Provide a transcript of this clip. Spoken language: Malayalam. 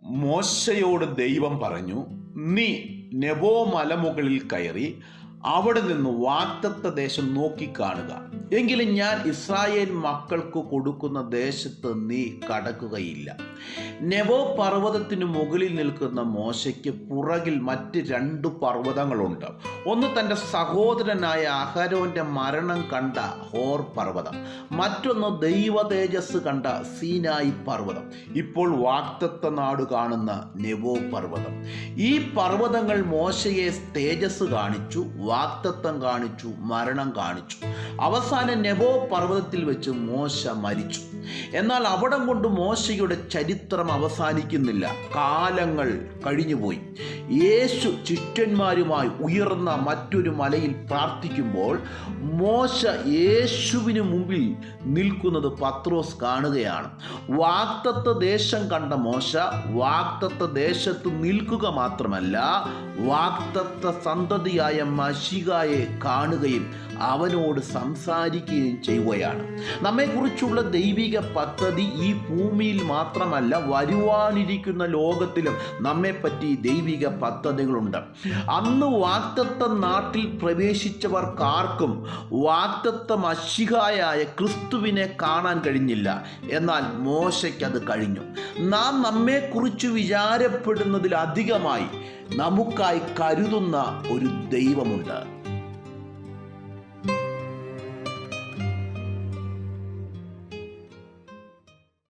മോശയോട് ദൈവം പറഞ്ഞു, നീ നെബോ മലമുകളിൽ കയറി അവിടെ നിന്ന് വാഗ്ദത്ത ദേശം നോക്കിക്കാണുക. എങ്കിലും ഞാൻ ഇസ്രായേൽ മക്കൾക്ക് കൊടുക്കുന്ന ദേശത്ത് നീ കടക്കുകയില്ല. നെബോ പർവ്വതത്തിന് മുകളിൽ നിൽക്കുന്ന മോശയ്ക്ക് പുറകിൽ മറ്റ് 2 പർവ്വതങ്ങളുണ്ട്. ഒന്ന് തൻ്റെ സഹോദരനായ അഹരോന്റെ മരണം കണ്ട ഹോർ പർവ്വതം, മറ്റൊന്ന് ദൈവ തേജസ് കണ്ട സീനായി പർവ്വതം, ഇപ്പോൾ വാഗ്ദത്ത നാട് കാണുന്ന നെബോ പർവ്വതം. ഈ പർവ്വതങ്ങൾ മോശയെ തേജസ് കാണിച്ചു, വാഗ്ദത്തം കാണിച്ചു, മരണം കാണിച്ചു. അവസാനം നെബോ പർവ്വതത്തിൽ വെച്ച് മോശ മരിച്ചു. എന്നാൽ അവിടം കൊണ്ട് മോശയുടെ ചരിത്രം അവസാനിക്കുന്നില്ല. കാലങ്ങൾ കഴിഞ്ഞുപോയി. യേശു ശിഷ്യന്മാരുമായി ഉയർന്ന മറ്റൊരു മലയിൽ പ്രാർത്ഥിക്കുമ്പോൾ മോശ യേശുവിന് മുമ്പിൽ നിൽക്കുന്നത് പത്രോസ് കാണുകയാണ്. വാഗ്ദത്ത ദേശം കണ്ട മോശ വാഗ്ദത്ത ദേശത്ത് നിൽക്കുക മാത്രമല്ല, വാഗ്ദത്ത സന്തതിയായ മശിഹായെ കാണുകയും അവനോട് സംസാരിക്കുകയും ചെയ്യുകയാണ്. നമ്മെക്കുറിച്ചുള്ള ദൈവിക പദ്ധതി ഈ ഭൂമിയിൽ മാത്രമല്ല, വരുവാനിരിക്കുന്ന ലോകത്തിലും നമ്മെപ്പറ്റി ദൈവിക പദ്ധതികളുണ്ട്. അന്ന് വാഗ്ദത്ത നാട്ടിൽ പ്രവേശിച്ചവർക്കാർക്കും വാഗ്ദത്ത മശിഹായായ ക്രിസ്തുവിനെ കാണാൻ കഴിഞ്ഞില്ല. എന്നാൽ മോശയ്ക്കത് കഴിഞ്ഞു. നാം നമ്മെക്കുറിച്ച് വിചാരപ്പെടുന്നതിലധികമായി നമുക്കായി കരുതുന്ന ഒരു ദൈവമുണ്ട്.